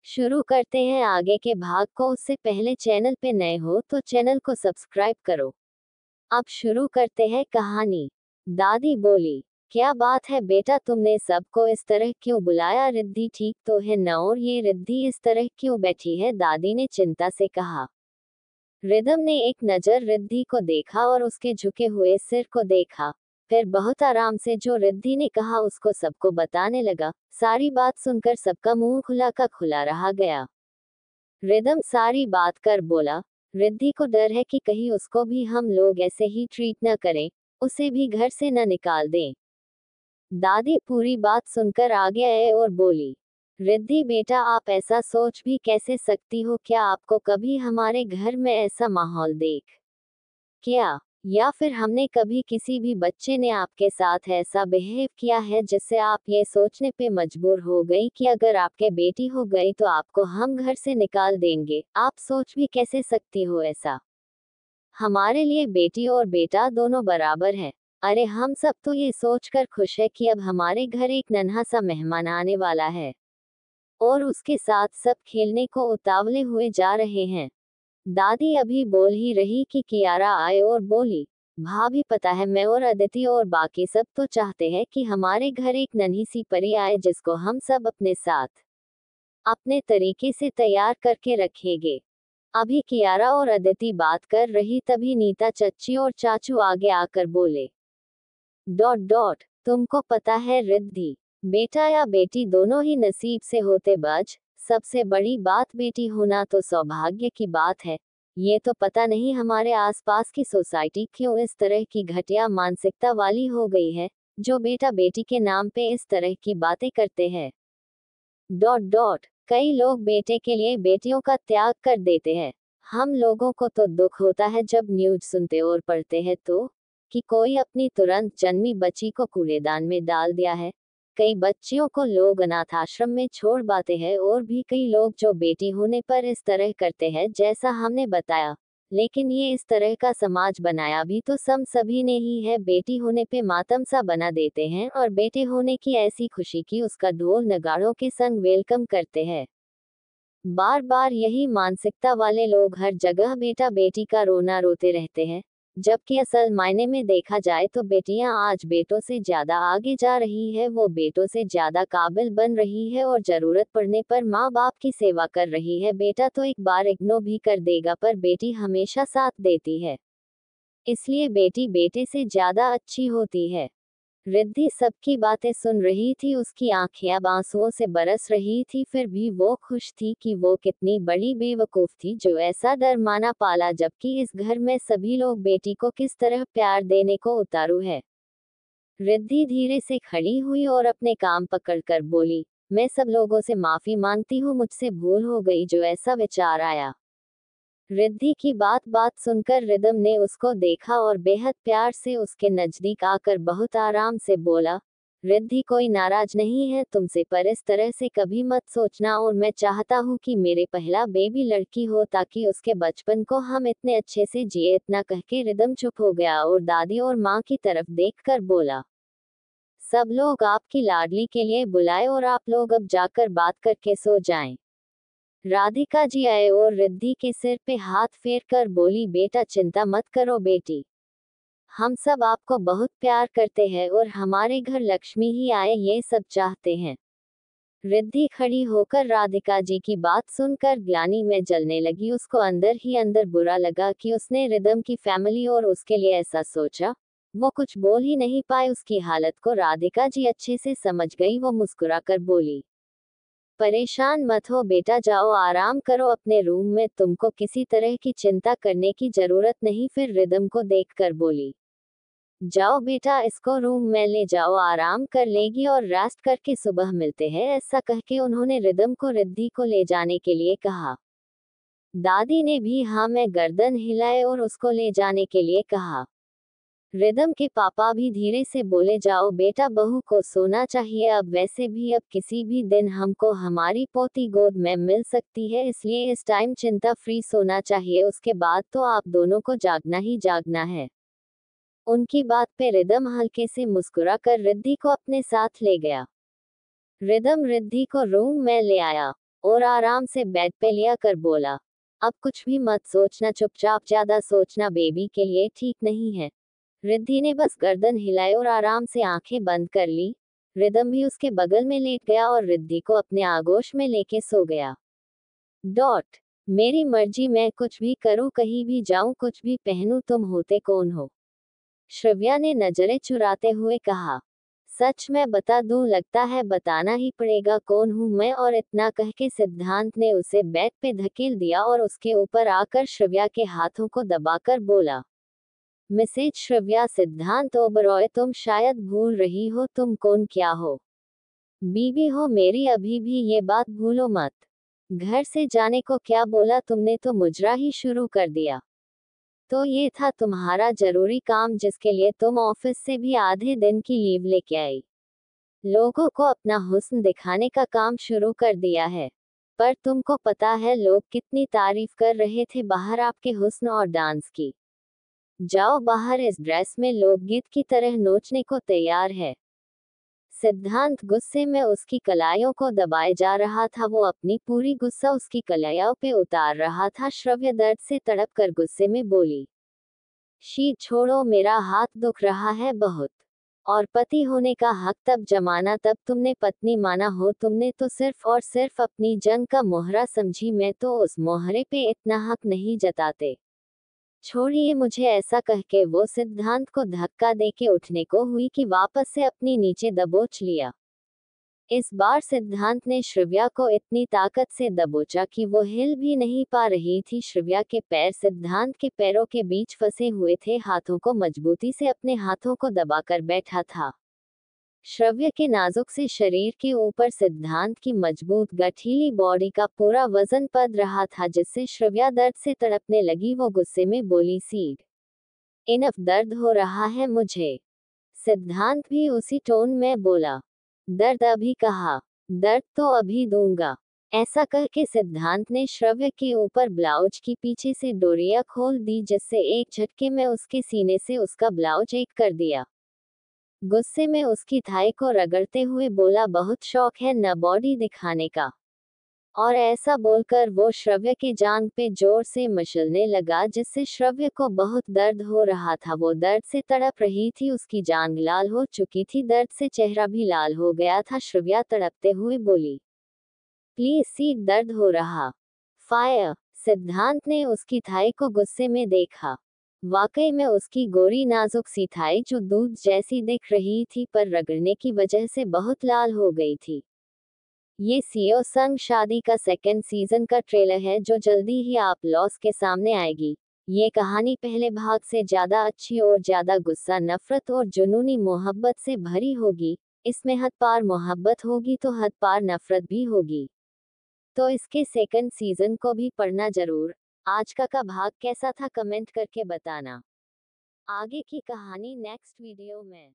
शुरू करते हैं आगे के भाग को। उससे पहले चैनल पे नए हो तो चैनल को सब्सक्राइब करो। अब शुरू करते हैं कहानी। दादी बोली, क्या बात है बेटा, तुमने सबको इस तरह क्यों बुलाया? रिद्धि ठीक तो है न? और ये रिद्धि इस तरह क्यों बैठी है? दादी ने चिंता से कहा। रिदम ने एक नजर रिद्धि को देखा और उसके झुके हुए सिर को देखा। फिर बहुत आराम से जो रिद्धि ने कहा उसको सबको बताने लगा। सारी बात सुनकर सबका मुंह खुला का खुला रहा गया। रिदम सारी बात कर बोला, रिद्धि को डर है कि कहीं उसको भी हम लोग ऐसे ही ट्रीट न करें, उसे भी घर से न निकाल दें। दादी पूरी बात सुनकर आगे आए और बोली, रिद्धि बेटा, आप ऐसा सोच भी कैसे सकती हो? क्या आपको कभी हमारे घर में ऐसा माहौल देख क्या, या फिर हमने कभी किसी भी बच्चे ने आपके साथ ऐसा बिहेव किया है जिससे आप ये सोचने पे मजबूर हो गई कि अगर आपके बेटी हो गई तो आपको हम घर से निकाल देंगे? आप सोच भी कैसे सकती हो ऐसा? हमारे लिए बेटी और बेटा दोनों बराबर है। अरे हम सब तो ये सोचकर खुश है कि अब हमारे घर एक नन्हा सा मेहमान आने वाला है और उसके साथ सब खेलने को उतावले हुए जा रहे हैं। दादी अभी बोल ही रही कि कियारा आए और बोली, भाभी पता है मैं और अदिति और बाकी सब तो चाहते हैं कि हमारे घर एक नन्ही सी परी आए जिसको हम सब अपने साथ अपने तरीके से तैयार करके रखेंगे। अभी कियारा और अदिति बात कर रही तभी नीता चच्ची और चाचू आगे आकर बोले, डॉट डॉट तुमको पता है रिद्धि, बेटा या बेटी दोनों ही नसीब से होते बच, सबसे बड़ी बात बेटी होना तो सौभाग्य की बात है। ये तो पता नहीं हमारे आसपास की सोसाइटी क्यों इस तरह की घटिया मानसिकता वाली हो गई है, जो बेटा बेटी के नाम पे इस तरह की बातें करते हैं। डॉट डॉट कई लोग बेटे के लिए बेटियों का त्याग कर देते हैं। हम लोगों को तो दुख होता है जब न्यूज़ सुनते और पढ़ते हैं तो कि कोई अपनी तुरंत जन्मी बच्ची को कूड़ेदान में डाल दिया है। कई बच्चियों को लोग अनाथ आश्रम में छोड़ पाते हैं और भी कई लोग जो बेटी होने पर इस तरह करते हैं जैसा हमने बताया। लेकिन ये इस तरह का समाज बनाया भी तो सभी ने ही है। बेटी होने पे मातम सा बना देते हैं और बेटे होने की ऐसी खुशी की उसका ढोल नगाड़ों के संग वेलकम करते हैं। बार बार यही मानसिकता वाले लोग हर जगह बेटा बेटी का रोना रोते रहते हैं, जबकि असल मायने में देखा जाए तो बेटियां आज बेटों से ज्यादा आगे जा रही है। वो बेटों से ज्यादा काबिल बन रही है और जरूरत पड़ने पर माँ बाप की सेवा कर रही है। बेटा तो एक बार इग्नोर भी कर देगा पर बेटी हमेशा साथ देती है, इसलिए बेटी बेटे से ज्यादा अच्छी होती है। रिद्धि सबकी बातें सुन रही थी, उसकी आंखें अब आंसुओं से बरस रही थी। फिर भी वो खुश थी कि वो कितनी बड़ी बेवकूफ थी जो ऐसा डर माना पाला, जबकि इस घर में सभी लोग बेटी को किस तरह प्यार देने को उतारू है। रिद्धि धीरे से खड़ी हुई और अपने काम पकड़कर बोली, मैं सब लोगों से माफी मांगती हूँ, मुझसे भूल हो गई जो ऐसा विचार आया। रिद्धि की बात बात सुनकर रिदम ने उसको देखा और बेहद प्यार से उसके नजदीक आकर बहुत आराम से बोला, रिद्धि कोई नाराज नहीं है तुमसे, पर इस तरह से कभी मत सोचना और मैं चाहता हूँ कि मेरे पहला बेबी लड़की हो ताकि उसके बचपन को हम इतने अच्छे से जिए। इतना कह के रिदम चुप हो गया और दादी और माँ की तरफ देखकर बोला, सब लोग आपकी लाडली के लिए बुलाए और आप लोग अब जाकर बात करके सो जाएं। राधिका जी आए और रिद्धि के सिर पे हाथ फेर कर बोली, बेटा चिंता मत करो बेटी, हम सब आपको बहुत प्यार करते हैं और हमारे घर लक्ष्मी ही आए ये सब चाहते हैं। रिद्धि खड़ी होकर राधिका जी की बात सुनकर ग्लानि में जलने लगी। उसको अंदर ही अंदर बुरा लगा कि उसने रिदम की फैमिली और उसके लिए ऐसा सोचा। वो कुछ बोल ही नहीं पाए। उसकी हालत को राधिका जी अच्छे से समझ गई। वो मुस्कुराकर बोली, परेशान मत हो बेटा, जाओ आराम करो अपने रूम में, तुमको किसी तरह की चिंता करने की जरूरत नहीं। फिर रिदम को देखकर बोली, जाओ बेटा इसको रूम में ले जाओ, आराम कर लेगी और रेस्ट करके सुबह मिलते हैं। ऐसा कहके उन्होंने रिदम को रिद्धि को ले जाने के लिए कहा। दादी ने भी हाँ में गर्दन हिलाए और उसको ले जाने के लिए कहा। रिदम के पापा भी धीरे से बोले, जाओ बेटा, बहू को सोना चाहिए। अब वैसे भी अब किसी भी दिन हमको हमारी पोती गोद में मिल सकती है, इसलिए इस टाइम चिंता फ्री सोना चाहिए। उसके बाद तो आप दोनों को जागना ही जागना है। उनकी बात पे रिदम हल्के से मुस्कुरा कर रिद्धि को अपने साथ ले गया। रिदम रिद्धि को रूम में ले आया और आराम से बेड पे लिया कर बोला, अब कुछ भी मत सोचना, चुपचाप, ज्यादा सोचना बेबी के लिए ठीक नहीं है। रिद्धि ने बस गर्दन हिलाई और आराम से आंखें बंद कर ली। रिदम भी उसके बगल में लेट गया और रिद्धि को अपने आगोश में लेके सो गया। डॉट मेरी मर्जी, मैं कुछ भी करूं, कहीं भी जाऊं, कुछ भी पहनूं, तुम होते कौन हो? श्रव्या ने नजरें चुराते हुए कहा। सच मैं बता दूं, लगता है बताना ही पड़ेगा, कौन हूं मैं? और इतना कह के सिद्धांत ने उसे बेड पे धकेल दिया और उसके ऊपर आकर श्रव्या के हाथों को दबाकर बोला, मिसेज श्रव्या सिद्धांत ओबरॉय, तुम शायद भूल रही हो तुम कौन क्या हो। बीवी हो मेरी, अभी भी ये बात भूलो मत। घर से जाने को क्या बोला तुमने तो मुजरा ही शुरू कर दिया। तो ये था तुम्हारा जरूरी काम जिसके लिए तुम ऑफिस से भी आधे दिन की लीव लेके आई। लोगों को अपना हुस्न दिखाने का काम शुरू कर दिया है। पर तुमको पता है लोग कितनी तारीफ कर रहे थे बाहर आपके हुस्न और डांस की। जाओ बाहर, इस ड्रेस में लोकगीत की तरह नाचने को तैयार है। सिद्धांत गुस्से में उसकी कलाइयों को दबाए जा रहा था, वो अपनी पूरी गुस्सा उसकी कलाइयों पे उतार रहा था। श्रव्य दर्द से तड़प कर गुस्से में बोली, शी छोड़ो, मेरा हाथ दुख रहा है बहुत। और पति होने का हक तब जमाना तब तुमने पत्नी माना हो, तुमने तो सिर्फ और सिर्फ अपनी जंग का मोहरा समझी, मैं तो उस मोहरे पे इतना हक नहीं जताते। छोड़िए मुझे, ऐसा कह के वो सिद्धांत को धक्का दे के उठने को हुई कि वापस से अपनी नीचे दबोच लिया। इस बार सिद्धांत ने श्रव्या को इतनी ताकत से दबोचा कि वो हिल भी नहीं पा रही थी। श्रव्या के पैर सिद्धांत के पैरों के बीच फंसे हुए थे, हाथों को मजबूती से अपने हाथों को दबाकर बैठा था। श्रव्य के नाजुक से शरीर के ऊपर सिद्धांत की मजबूत गठीली बॉडी का पूरा वजन पड़ रहा था, जिससे श्रव्या दर्द से तड़पने लगी। वो गुस्से में बोली, सीड इनफ, दर्द हो रहा है मुझे। सिद्धांत भी उसी टोन में बोला, दर्द अभी कहा? दर्द तो अभी दूंगा। ऐसा कह के सिद्धांत ने श्रव्य के ऊपर ब्लाउज की पीछे से डोरिया खोल दी, जिससे एक झटके में उसके सीने से उसका ब्लाउज एक कर दिया। गुस्से में उसकी थाई को रगड़ते हुए बोला, बहुत शौक है न बॉडी दिखाने का? और ऐसा बोलकर वो श्रव्य के जांघ पे जोर से मसलने लगा, जिससे श्रव्य को बहुत दर्द हो रहा था। वो दर्द से तड़प रही थी, उसकी जांघ लाल हो चुकी थी, दर्द से चेहरा भी लाल हो गया था। श्रव्या तड़पते हुए बोली, प्लीज सीट, दर्द हो रहा। फायर। सिद्धांत ने उसकी थाई को गुस्से में देखा। वाकई में उसकी गोरी नाजुक सी थाई, जो दूध जैसी दिख रही थी, पर रगड़ने की वजह से बहुत लाल हो गई थी। ये सीओ संग शादी का सेकंड सीजन का ट्रेलर है, जो जल्दी ही आप लॉस के सामने आएगी। ये कहानी पहले भाग से ज्यादा अच्छी और ज्यादा गुस्सा, नफरत और जुनूनी मोहब्बत से भरी होगी। इसमें हद पार मोहब्बत होगी तो हद पार नफरत भी होगी। तो इसके सेकंड सीजन को भी पढ़ना जरूर। आज का भाग कैसा था कमेंट करके बताना। आगे की कहानी नेक्स्ट वीडियो में।